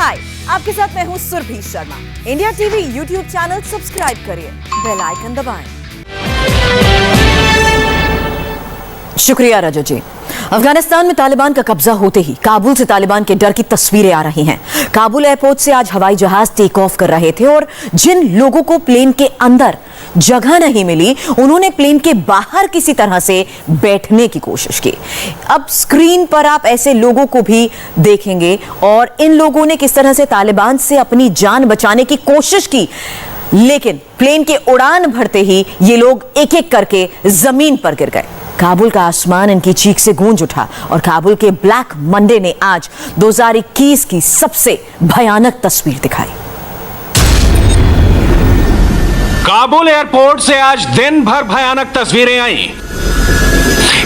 हाय, आपके साथ मैं हूं Surbhi Sharma. India TV YouTube channel subscribe करिए, बेल आइकन दबाएं। शुक्रिया रजत जी। अफगानिस्तान में तालिबान का कब्जा होते ही काबुल से तालिबान के डर की तस्वीरें आ रही हैं। काबुल एयरपोर्ट से आज हवाई जहाज टेक ऑफ कर रहे थे और जिन लोगों को प्लेन के अंदर जगह नहीं मिली, उन्होंने प्लेन के बाहर किसी तरह से बैठने की कोशिश की। अब स्क्रीन पर आप ऐसे लोगों को भी देखेंगे और इन लोगों ने किस तरह से तालिबान से अपनी जान बचाने की कोशिश की, लेकिन प्लेन के उड़ान भरते ही ये लोग एक एक करके जमीन पर गिर गए। काबुल का आसमान इनकी चीख से गूंज उठा और काबुल के ब्लैक मंडे ने आज 2021 की सबसे भयानक तस्वीर दिखाई। काबुल एयरपोर्ट से आज दिन भर भयानक तस्वीरें आई।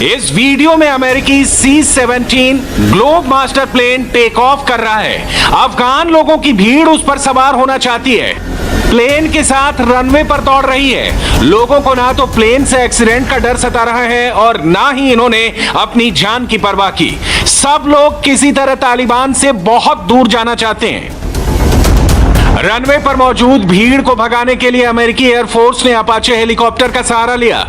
इस वीडियो में अमेरिकी C-17 globemaster plane take off कर रहा है। अफगान लोगों की भीड़ उस पर सवार होना चाहती है। प्लेन के साथ रनवे पर दौड़ रही है। लोगों को ना तो प्लेन से एक्सीडेंट का डर सता रहा है और ना ही इन्होंने अपनी जान की परवाह की। सब लोग किसी तरह तालिबान से बहुत दूर जाना चाहते हैं। रनवे पर मौजूद भीड़ को भगाने के लिए अमेरिकी एयरफोर्स ने अपाचे हेलीकॉप्टर का सहारा लिया।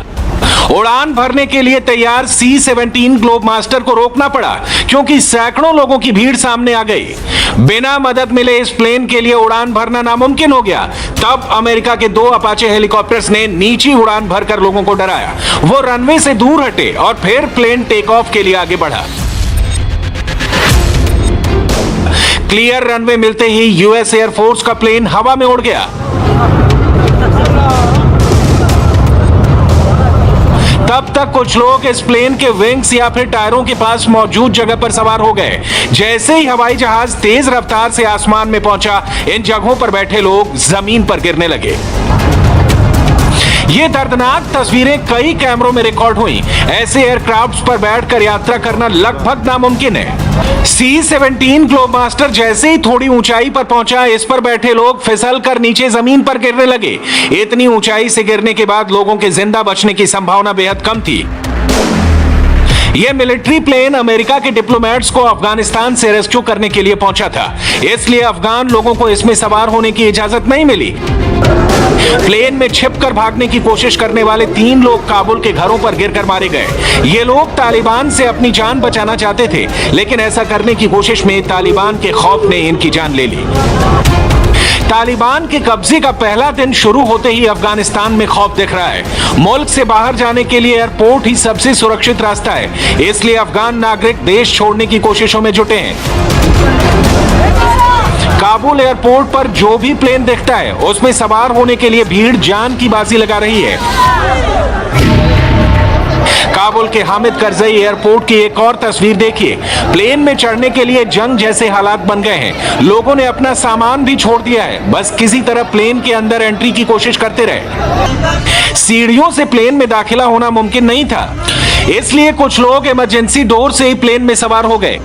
उड़ान भरने के लिए तैयार C-17 ग्लोब मास्टर को रोकना पड़ा क्योंकि सैकड़ों लोगों की भीड़ सामने आ गई। बिना मदद मिले इस प्लेन के लिए उड़ान भरना नामुमकिन हो गया। तब अमेरिका के 2 अपाचे हेलीकॉप्टर्स ने नीची उड़ान भरकर लोगों को डराया। वो रनवे से दूर हटे और फिर प्लेन टेक ऑफ के लिए आगे बढ़ा। क्लियर रनवे मिलते ही यूएस एयरफोर्स का प्लेन हवा में उड़ गया। तब तक कुछ लोग इस प्लेन के विंग्स या फिर टायरों के पास मौजूद जगह पर सवार हो गए। जैसे ही हवाई जहाज तेज रफ्तार से आसमान में पहुंचा, इन जगहों पर बैठे लोग जमीन पर गिरने लगे। ये दर्दनाक तस्वीरें कई कैमरों में रिकॉर्ड हुई। ऐसे एयरक्राफ्ट्स पर बैठकर यात्रा करना लगभग नामुमकिन है। C-17 ग्लोब मास्टर जैसे ही थोड़ी ऊंचाई पर पहुंचा, इस पर बैठे लोग फिसल कर नीचे जमीन पर गिरने लगे। इतनी ऊंचाई से गिरने के बाद लोगों के जिंदा बचने की संभावना बेहद कम थी। यह मिलिट्री प्लेन अमेरिका के डिप्लोमेट्स को अफगानिस्तान से रेस्क्यू करने के लिए पहुंचा था, इसलिए अफगान लोगों को इसमें सवार होने की इजाजत नहीं मिली। प्लेन में छिपकर भागने की कोशिश करने वाले 3 लोग काबुल के घरों पर गिरकर मारे गए। ये लोग तालिबान से अपनी जान बचाना चाहते थे, लेकिन ऐसा करने की कोशिश में तालिबान के खौफ ने इनकी जान ले ली। तालिबान के कब्जे का पहला दिन शुरू होते ही अफगानिस्तान में खौफ दिख रहा है। मुल्क से बाहर जाने के लिए एयरपोर्ट ही सबसे सुरक्षित रास्ता है, इसलिए अफगान नागरिक देश छोड़ने की कोशिशों में जुटे हैं। काबुल एयरपोर्ट पर जो भी प्लेन दिखता है, उसमें सवार होने के लिए भीड़ जान की बाजी लगा रही है। काबुल के हामिद करजई एयरपोर्ट की एक और तस्वीर देखिए। प्लेन में चढ़ने के लिए जंग जैसे हालात बन गए हैं। लोगों ने अपना सामान भी छोड़ दिया है, बस किसी तरह प्लेन के अंदर एंट्री की कोशिश करते रहे। सीढ़ियों से प्लेन में दाखिला होना मुमकिन नहीं था, इसलिए कुछ लोग इमरजेंसी डोर से ही प्लेन में सवार हो गए।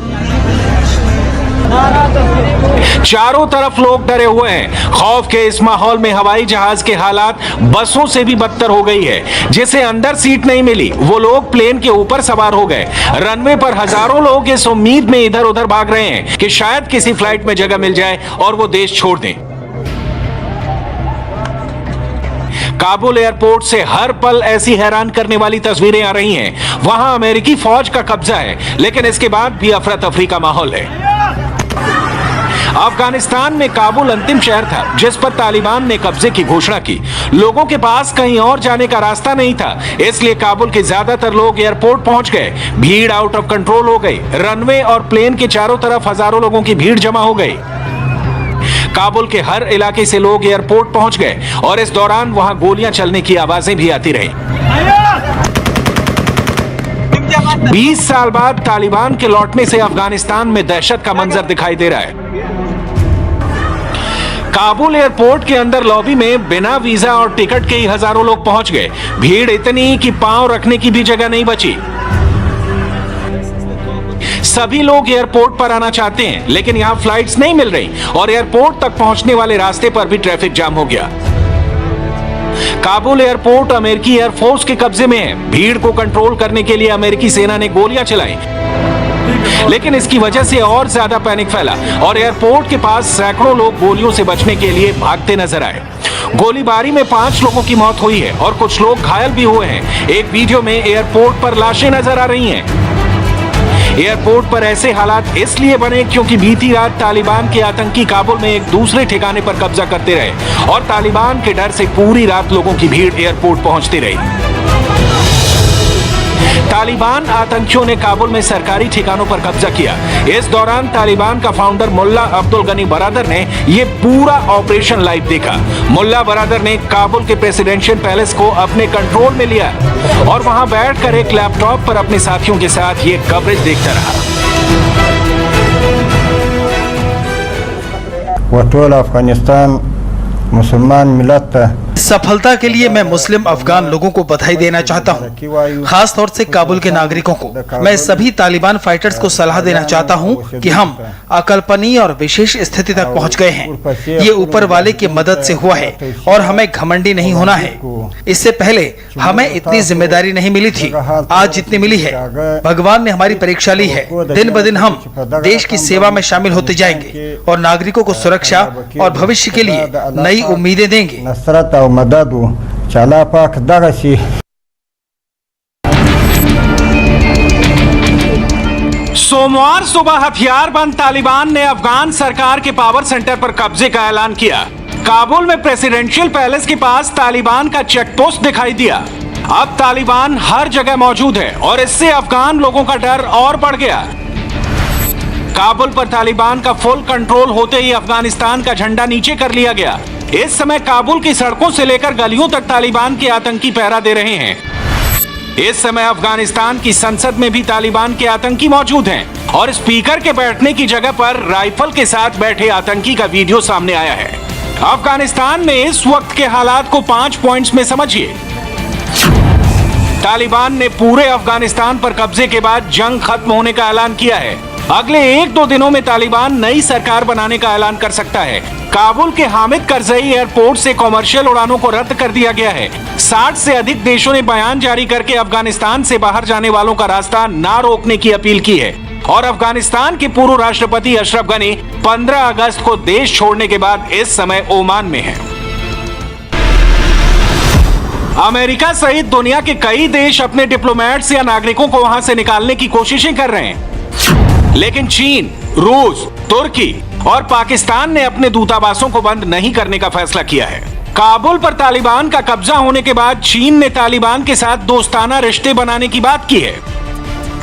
चारों तरफ लोग डरे हुए हैं। खौफ के इस माहौल में हवाई जहाज के हालात बसों से भी बदतर हो गई है। जिसे अंदर सीट नहीं मिली, वो लोग प्लेन के ऊपर सवार हो गए। रनवे पर हजारों लोग इस उम्मीद में इधर उधर भाग रहे हैं कि शायद किसी फ्लाइट में जगह मिल जाए और वो देश छोड़ दें। काबुल एयरपोर्ट से हर पल ऐसी हैरान करने वाली तस्वीरें आ रही हैं। वहां अमेरिकी फौज का कब्जा है, लेकिन इसके बाद भी अफरा तफरी का माहौल है। अफगानिस्तान में काबुल अंतिम शहर था जिस पर तालिबान ने कब्जे की घोषणा की। लोगों के पास कहीं और जाने का रास्ता नहीं था, इसलिए काबुल के ज्यादातर लोग एयरपोर्ट पहुंच गए। भीड़ आउट ऑफ कंट्रोल हो गई। रनवे और प्लेन के चारों तरफ हजारों लोगों की भीड़ जमा हो गई। काबुल के हर इलाके से लोग एयरपोर्ट पहुंच गए और इस दौरान वहां गोलियां चलने की आवाजें भी आती रही। 20 साल बाद तालिबान के लौटने से अफगानिस्तान में दहशत का मंजर दिखाई दे रहा है। काबुल एयरपोर्ट के अंदर लॉबी में बिना वीजा और टिकट के ही हजारों लोग पहुंच गए। भीड़ इतनी कि पांव रखने की भी जगह नहीं बची। सभी लोग एयरपोर्ट पर आना चाहते हैं, लेकिन यहां फ्लाइट्स नहीं मिल रही और एयरपोर्ट तक पहुंचने वाले रास्ते पर भी ट्रैफिक जाम हो गया। काबुल एयरपोर्ट अमेरिकी एयरफोर्स के कब्जे में है। भीड़ को कंट्रोल करने के लिए अमेरिकी सेना ने गोलियां चलाई। लेकिन इसकी वजह से और ज्यादा पैनिक फैला और एयरपोर्ट के पास सैकड़ों लोग गोलियों से बचने के लिए भागते नजर आए। गोलीबारी में 5 लोगों की मौत हुई है और कुछ लोग घायल भी हुए हैं। एक वीडियो में एयरपोर्ट पर लाशें नजर आ रही हैं। एयरपोर्ट पर ऐसे हालात इसलिए बने क्योंकि बीती रात तालिबान के आतंकी काबुल में एक दूसरे ठिकाने पर कब्जा करते रहे और तालिबान के डर से पूरी रात लोगों की भीड़ एयरपोर्ट पहुंचती रही। तालिबान आतंकियों ने काबुल में सरकारी ठिकानों पर कब्जा किया। इस दौरान तालिबान का फाउंडर मुल्ला अब्दुल गनी बरादर ने यह पूरा ऑपरेशन लाइव देखा। मुल्ला बरादर ने काबुल के प्रेसिडेंशियल पैलेस को अपने कंट्रोल में लिया और वहां बैठकर एक लैपटॉप पर अपने साथियों के साथ ये कवरेज देखता रहा। वटोल अफगानिस्तान मुसलमान मिलत सफलता के लिए मैं मुस्लिम अफगान लोगों को बधाई देना चाहता हूं, खास तौर से काबुल के नागरिकों को। मैं सभी तालिबान फाइटर्स को सलाह देना चाहता हूं कि हम अकल्पनीय और विशेष स्थिति तक पहुंच गए हैं। ये ऊपर वाले की मदद से हुआ है और हमें घमंडी नहीं होना है। इससे पहले हमें इतनी जिम्मेदारी नहीं मिली थी, आज जितनी मिली है भगवान ने हमारी परीक्षा ली है। दिन ब दिन हम देश की सेवा में शामिल होते जाएंगे और नागरिकों को सुरक्षा और भविष्य के लिए नई उम्मीदें देंगे। मदद चला पाक दगसी। सोमवार सुबह हथियारबंद तालिबान ने अफगान सरकार के पावर सेंटर पर कब्जे का ऐलान किया। काबुल में प्रेसिडेंशियल पैलेस के पास तालिबान का चेक पोस्ट दिखाई दिया। अब तालिबान हर जगह मौजूद है और इससे अफगान लोगों का डर और बढ़ गया। काबुल पर तालिबान का फुल कंट्रोल होते ही अफगानिस्तान का झंडा नीचे कर लिया गया। इस समय काबुल की सड़कों से लेकर गलियों तक तालिबान के आतंकी पहरा दे रहे हैं। इस समय अफगानिस्तान की संसद में भी तालिबान के आतंकी मौजूद हैं और स्पीकर के बैठने की जगह पर राइफल के साथ बैठे आतंकी का वीडियो सामने आया है। अफगानिस्तान में इस वक्त के हालात को 5 पॉइंट्स में समझिए। तालिबान ने पूरे अफगानिस्तान पर कब्जे के बाद जंग खत्म होने का ऐलान किया है। अगले 1-2 दिनों में तालिबान नई सरकार बनाने का ऐलान कर सकता है। काबुल के हामिद करजई एयरपोर्ट से कॉमर्शियल उड़ानों को रद्द कर दिया गया है। 60 से अधिक देशों ने बयान जारी करके अफगानिस्तान से बाहर जाने वालों का रास्ता ना रोकने की अपील की है और अफगानिस्तान के पूर्व राष्ट्रपति अशरफ गनी 15 अगस्त को देश छोड़ने के बाद इस समय ओमान में है। अमेरिका सहित दुनिया के कई देश अपने डिप्लोमेट्स या नागरिकों को वहां से निकालने की कोशिशें कर रहे हैं, लेकिन चीन, रूस, तुर्की और पाकिस्तान ने अपने दूतावासों को बंद नहीं करने का फैसला किया है। काबुल पर तालिबान का कब्जा होने के बाद चीन ने तालिबान के साथ दोस्ताना रिश्ते बनाने की बात की है।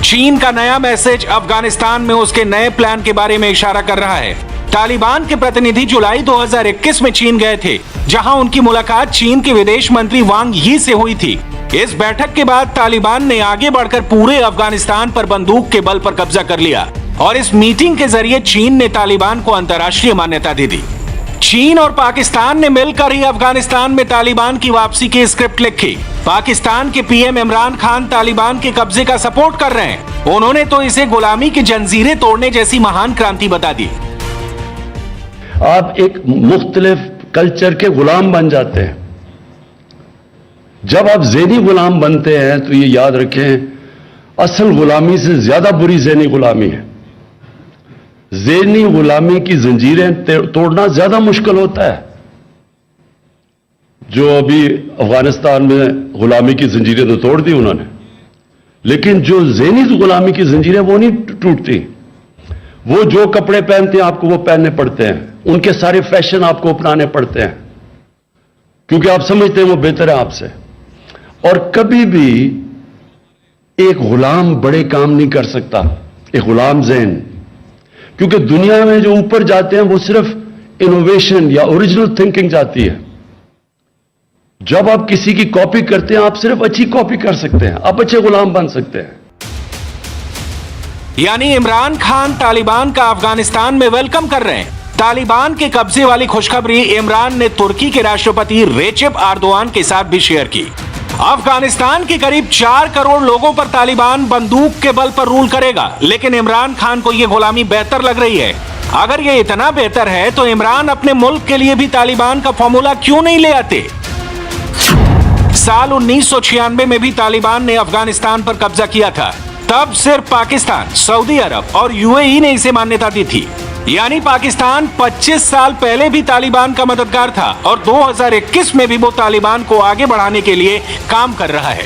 चीन का नया मैसेज अफगानिस्तान में उसके नए प्लान के बारे में इशारा कर रहा है। तालिबान के प्रतिनिधि जुलाई 2021 में चीन गए थे, जहां उनकी मुलाकात चीन के विदेश मंत्री वांग यी से हुई थी। इस बैठक के बाद तालिबान ने आगे बढ़कर पूरे अफगानिस्तान पर बंदूक के बल पर कब्जा कर लिया और इस मीटिंग के जरिए चीन ने तालिबान को अंतर्राष्ट्रीय मान्यता दे दी। चीन और पाकिस्तान ने मिलकर ही अफगानिस्तान में तालिबान की वापसी की स्क्रिप्ट लिखी। पाकिस्तान के पीएम इमरान खान तालिबान के कब्जे का सपोर्ट कर रहे हैं। उन्होंने तो इसे गुलामी की जंजीरें तोड़ने जैसी महान क्रांति बता दी। आप एक मुख्तलिफ कल्चर के गुलाम बन जाते हैं। जब आप ज़हनी गुलाम बनते हैं तो ये याद रखें, असल गुलामी से ज्यादा बुरी ज़हनी गुलामी है। ज़हनी गुलामी की जंजीरें तोड़ना ज्यादा मुश्किल होता है। जो अभी अफगानिस्तान में गुलामी की जंजीरें तो तोड़ दी उन्होंने, लेकिन जो ज़हनी गुलामी की जंजीरें वो नहीं टूटती। वो जो कपड़े पहनते हैं आपको वो पहनने पड़ते हैं, उनके सारे फैशन आपको अपनाने पड़ते हैं, क्योंकि आप समझते हैं वो बेहतर है आपसे। और कभी भी एक गुलाम बड़े काम नहीं कर सकता, एक गुलाम ज़हन, क्योंकि दुनिया में जो ऊपर जाते हैं वो सिर्फ इनोवेशन या ओरिजिनल थिंकिंग जाती है। जब आप किसी की कॉपी करते हैं, आप सिर्फ अच्छी कॉपी कर सकते हैं, आप अच्छे गुलाम बन सकते हैं। यानी इमरान खान तालिबान का अफगानिस्तान में वेलकम कर रहे हैं। तालिबान के कब्जे वाली खुशखबरी इमरान ने तुर्की के राष्ट्रपति रेचेप एर्दोआन के साथ भी शेयर की। अफगानिस्तान के करीब 4 करोड़ लोगों पर तालिबान बंदूक के बल पर रूल करेगा, लेकिन इमरान खान को यह गुलामी बेहतर लग रही है। अगर यह इतना बेहतर है तो इमरान अपने मुल्क के लिए भी तालिबान का फॉर्मूला क्यों नहीं ले आते? साल 1996 में भी तालिबान ने अफगानिस्तान पर कब्जा किया था। तब सिर्फ पाकिस्तान, सऊदी अरब और यूएई ने इसे मान्यता दी थी। यानी पाकिस्तान 25 साल पहले भी तालिबान का मददगार था और 2021 में भी वो तालिबान को आगे बढ़ाने के लिए काम कर रहा है।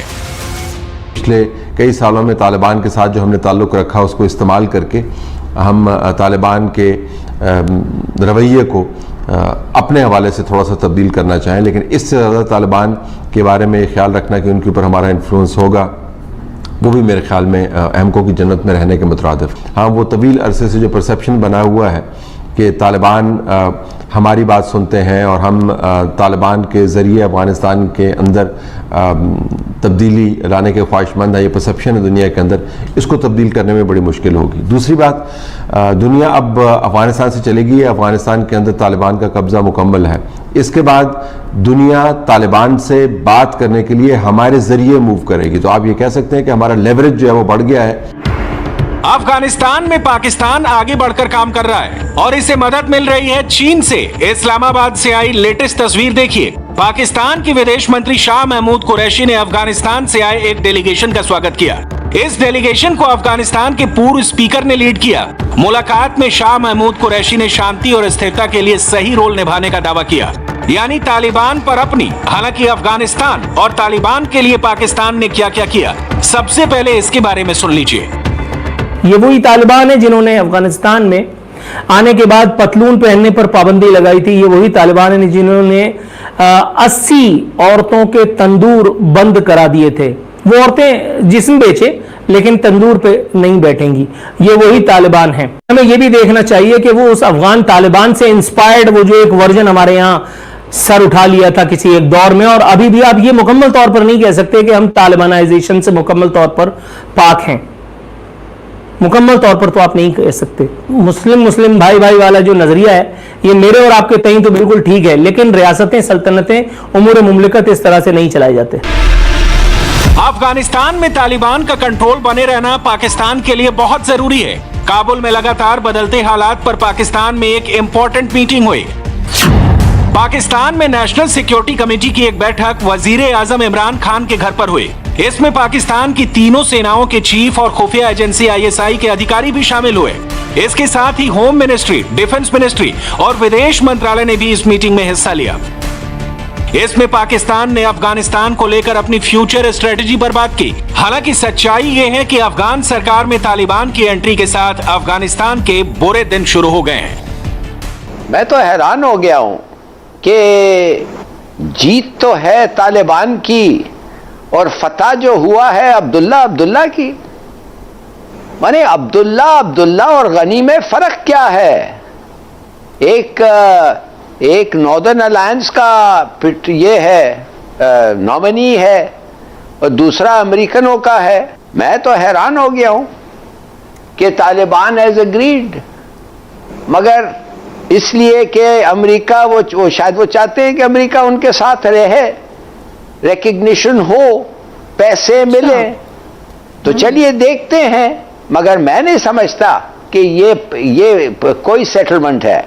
पिछले कई सालों में तालिबान के साथ जो हमने ताल्लुक़ रखा उसको इस्तेमाल करके हम तालिबान के रवैये को अपने हवाले से थोड़ा सा तब्दील करना चाहें, लेकिन इससे ज़्यादा तालिबान के बारे में ख्याल रखना कि उनके ऊपर हमारा इन्फ्लुएंस होगा, वो भी मेरे ख्याल में अहमको की जन्नत में रहने के मुतरादिफ। हाँ, वो तवील अरसे से जो परसेप्शन बना हुआ है कि तालिबान हमारी बात सुनते हैं और हम तालिबान के ज़रिए अफ़गानिस्तान के अंदर तब्दीली लाने के ख्वाहिशमंद है, ये परसेप्शन है दुनिया के अंदर, इसको तब्दील करने में बड़ी मुश्किल होगी। दूसरी बात, दुनिया अब अफ़गानिस्तान से चलेगी, अफ़गानिस्तान के अंदर तालिबान का कब्ज़ा मुकम्मल है। इसके बाद दुनिया तालिबान से बात करने के लिए हमारे ज़रिए मूव करेगी। तो आप ये कह सकते हैं कि हमारा लेवरेज जो है वो बढ़ गया है। अफगानिस्तान में पाकिस्तान आगे बढ़कर काम कर रहा है और इसे मदद मिल रही है चीन से। इस्लामाबाद से आई लेटेस्ट तस्वीर देखिए। पाकिस्तान के विदेश मंत्री शाह महमूद कुरैशी ने अफगानिस्तान से आए एक डेलीगेशन का स्वागत किया। इस डेलीगेशन को अफगानिस्तान के पूर्व स्पीकर ने लीड किया। मुलाकात में शाह महमूद कुरैशी ने शांति और स्थिरता के लिए सही रोल निभाने का दावा किया, यानी तालिबान पर अपनी। हालांकि अफगानिस्तान और तालिबान के लिए पाकिस्तान ने क्या क्या किया, सबसे पहले इसके बारे में सुन लीजिए। ये वही तालिबान है जिन्होंने अफगानिस्तान में आने के बाद पतलून पहनने पर पाबंदी लगाई थी। ये वही तालिबान है जिन्होंने 80 औरतों के तंदूर बंद करा दिए थे। वो औरतें जिस्म बेचे लेकिन तंदूर पे नहीं बैठेंगी। ये वही तालिबान है। हमें ये भी देखना चाहिए कि वो उस अफगान तालिबान से इंस्पायर्ड वो जो एक वर्जन हमारे यहाँ सर उठा लिया था किसी एक दौर में, और अभी भी आप ये मुकम्मल तौर पर नहीं कह सकते कि हम तालिबानाइजेशन से मुकम्मल तौर पर पाक हैं। मुकम्मल तौर पर तो आप नहीं कह सकते। मुस्लिम भाई भाई वाला जो नजरिया है ये मेरे और आपके तय तो बिल्कुल ठीक है, लेकिन रियासतें, सल्तनतें, उमूर मुमलिकत इस तरह से नहीं चलाए जाते। अफगानिस्तान में तालिबान का कंट्रोल बने रहना पाकिस्तान के लिए बहुत जरूरी है। काबुल में लगातार बदलते हालात पर पाकिस्तान में एक इंपॉर्टेंट मीटिंग हुई। पाकिस्तान में नेशनल सिक्योरिटी कमेटी की एक बैठक वजीर आजम इमरान खान के घर पर हुई। इसमें पाकिस्तान की तीनों सेनाओं के चीफ और खुफिया एजेंसी ISI के अधिकारी भी शामिल हुए। इसके साथ ही होम मिनिस्ट्री, डिफेंस मिनिस्ट्री और विदेश मंत्रालय ने भी इस मीटिंग में हिस्सा लिया। इसमें पाकिस्तान ने अफगानिस्तान को लेकर अपनी फ्यूचर स्ट्रेटेजी पर बात की। हालांकि सच्चाई ये है कि अफगान सरकार में तालिबान की एंट्री के साथ अफगानिस्तान के बुरे दिन शुरू हो गए हैं। मैं तो हैरान हो गया हूं कि जीत तो है तालिबान की और फतह जो हुआ है अब्दुल्ला की। माने अब्दुल्ला और गनी में फर्क क्या है? एक नॉर्दर्न अलायंस का ये है नॉमिनी है और दूसरा अमेरिकनों का है। मैं तो हैरान हो गया हूं कि तालिबान हैज एग्रीड, मगर इसलिए कि अमेरिका वो शायद वो चाहते हैं कि अमेरिका उनके साथ रहे, रिकग्निशन हो, पैसे मिले। तो चलिए देखते हैं, मगर मैं नहीं समझता कि ये कोई सेटलमेंट है।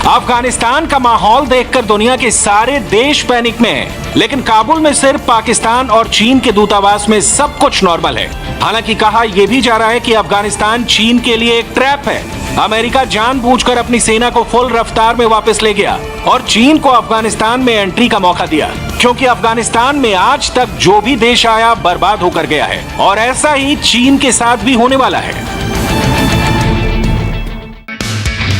अफगानिस्तान का माहौल देखकर दुनिया के सारे देश पैनिक में हैं, लेकिन काबुल में सिर्फ पाकिस्तान और चीन के दूतावास में सब कुछ नॉर्मल है। हालांकि कहा यह भी जा रहा है कि अफगानिस्तान चीन के लिए एक ट्रैप है। अमेरिका जानबूझकर अपनी सेना को फुल रफ्तार में वापस ले गया और चीन को अफगानिस्तान में एंट्री का मौका दिया, क्योंकि अफगानिस्तान में आज तक जो भी देश आया बर्बाद होकर गया है और ऐसा ही चीन के साथ भी होने वाला है।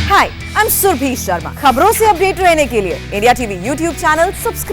हाय, आई एम सुरभि शर्मा। खबरों से अपडेट रहने के लिए India TV YouTube channel subscribe